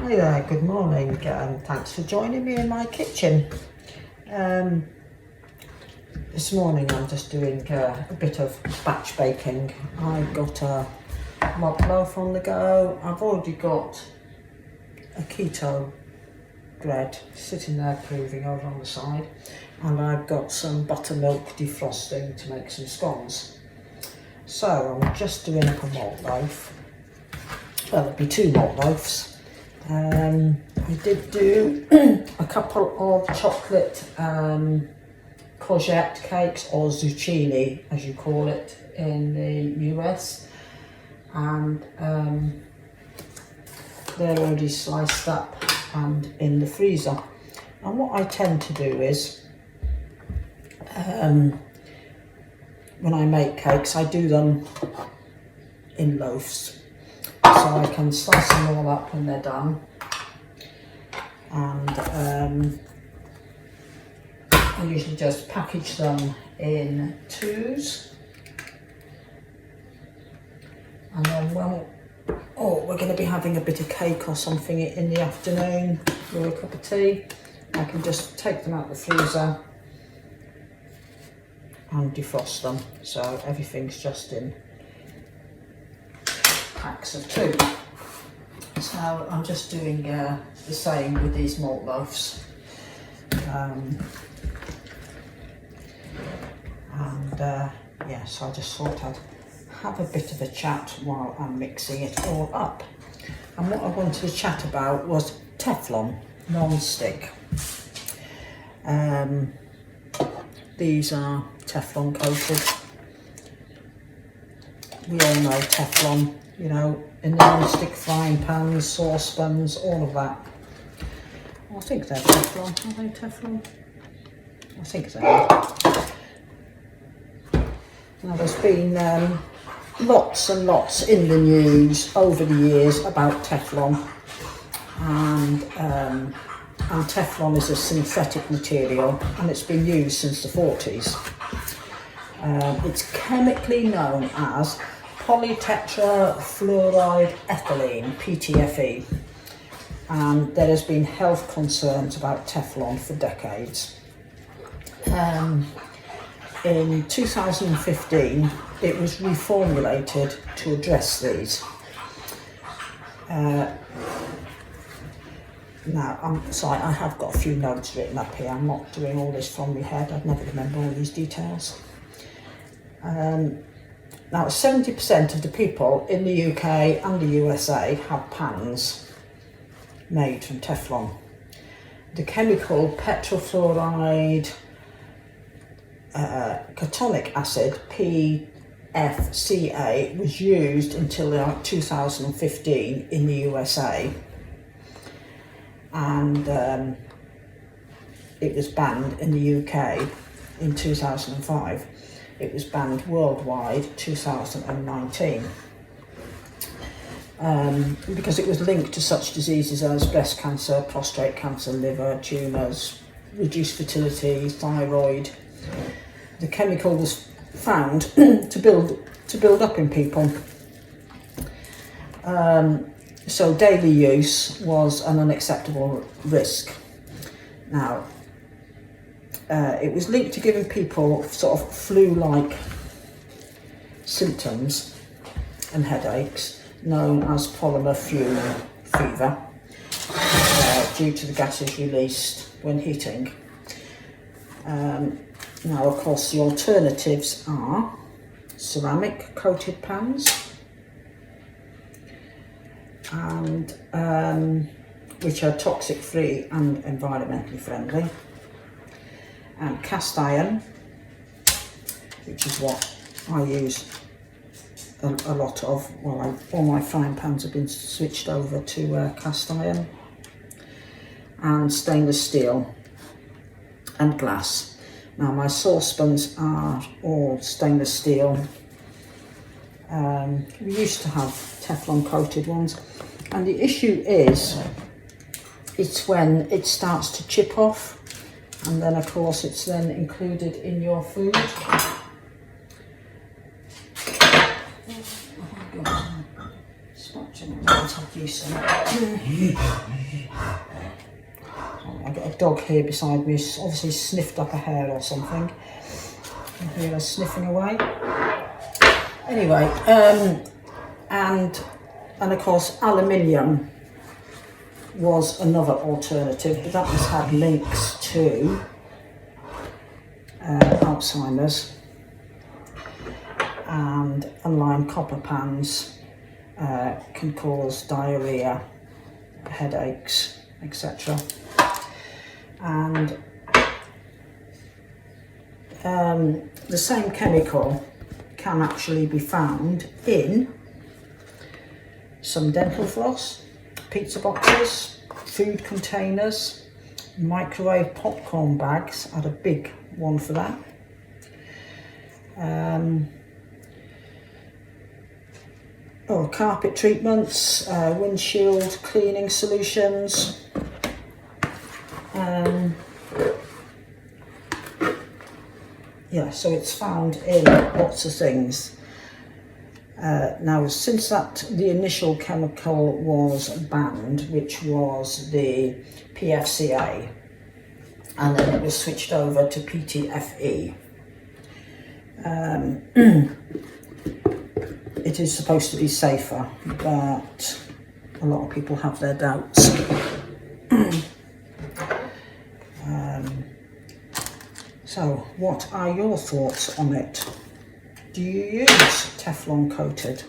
Hi there, good morning. Thanks for joining me in my kitchen. This morning I'm just doing a bit of batch baking. I've got a malt loaf on the go. I've already got a keto bread sitting there proving over on the side, and I've got some buttermilk defrosting to make some scones. So I'm just doing up a malt loaf. Well, it'll be 2 malt loaves. I did do a couple of chocolate courgette cakes, or zucchini as you call it in the US, and they're already sliced up and in the freezer. And what I tend to do is when I make cakes, I do them in loaves, so I can slice them all up when they're done, and I usually just package them in 2s, and then we're going to be having a bit of cake or something in the afternoon with a cup of tea, I can just take them out the freezer and defrost them, so everything's just in packs of 2. So I'm just doing the same with these malt loaves, yeah, so I just thought I'd have a bit of a chat while I'm mixing it all up. And what I wanted to chat about was Teflon non-stick. These are Teflon coated. We all know Teflon, you know, in the non-stick frying pans, saucepans, all of that. I think they're Teflon. Are they Teflon? I think they are. Now, there's been lots and lots in the news over the years about Teflon, and Teflon is a synthetic material, and it's been used since the 40s. It's chemically known as polytetrafluoride ethylene, PTFE, and there has been health concerns about Teflon for decades. In 2015, it was reformulated to address these. Now, I'm sorry, I have got a few notes written up here. I'm not doing all this from my head. I'd never remember all these details. Now, 70% of the people in the UK and the USA have pans made from Teflon. The chemical tetrafluoride carbonic acid, PFCA, was used until 2015 in the USA, and it was banned in the UK in 2005. It was banned worldwide 2019 because it was linked to such diseases as breast cancer, prostate cancer, liver tumours, reduced fertility, thyroid. The chemical was found to build up in people. So daily use was an unacceptable risk. Now, it was linked to giving people sort of flu-like symptoms and headaches, known as polymer fume fever, due to the gases released when heating. Now, of course, the alternatives are ceramic coated pans, and which are toxic free and environmentally friendly, and cast iron, which is what I use a lot of. Well, all my frying pans have been switched over to cast iron, and stainless steel and glass. Now, my saucepans are all stainless steel. We used to have Teflon coated ones, and the issue is it's when it starts to chip off, and then of course it's then included in your food. Spot I've got a dog here beside me, who's obviously sniffed up a hair or something. I hear her sniffing away. Anyway, and of course aluminium was another alternative, but that has had links to Alzheimer's, and unlike copper pans can cause diarrhea, headaches, etc. And the same chemical can actually be found in some dental floss, pizza boxes, food containers, microwave popcorn bags. I had a big one for that. Carpet treatments, windshield cleaning solutions. Yeah, so it's found in lots of things. Now, since the initial chemical was banned, which was the PFCA, and then it was switched over to PTFE, it is supposed to be safer, but a lot of people have their doubts. So, what are your thoughts on it? Do you use Teflon coated?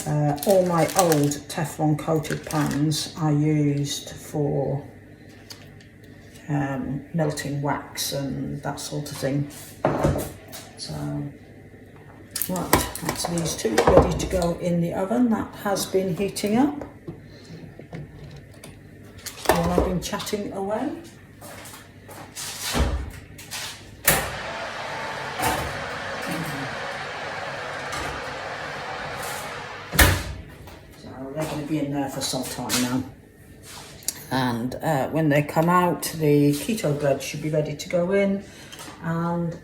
All my old Teflon coated pans are used for melting wax and that sort of thing. So, right, that's these two ready to go in the oven. That has been heating up while I've been chatting away. They're going to be in there for some time now, and when they come out, the keto bread should be ready to go in. And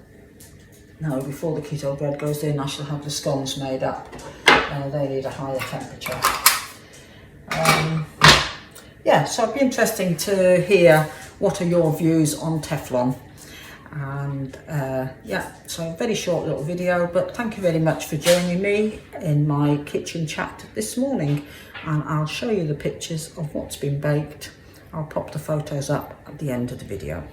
no, before the keto bread goes in, I shall have the scones made up. They need a higher temperature. Yeah, so it'd be interesting to hear what are your views on Teflon. And yeah, so a very short little video, but thank you very much for joining me in my kitchen chat this morning, and I'll show you the pictures of what's been baked. I'll pop the photos up at the end of the video.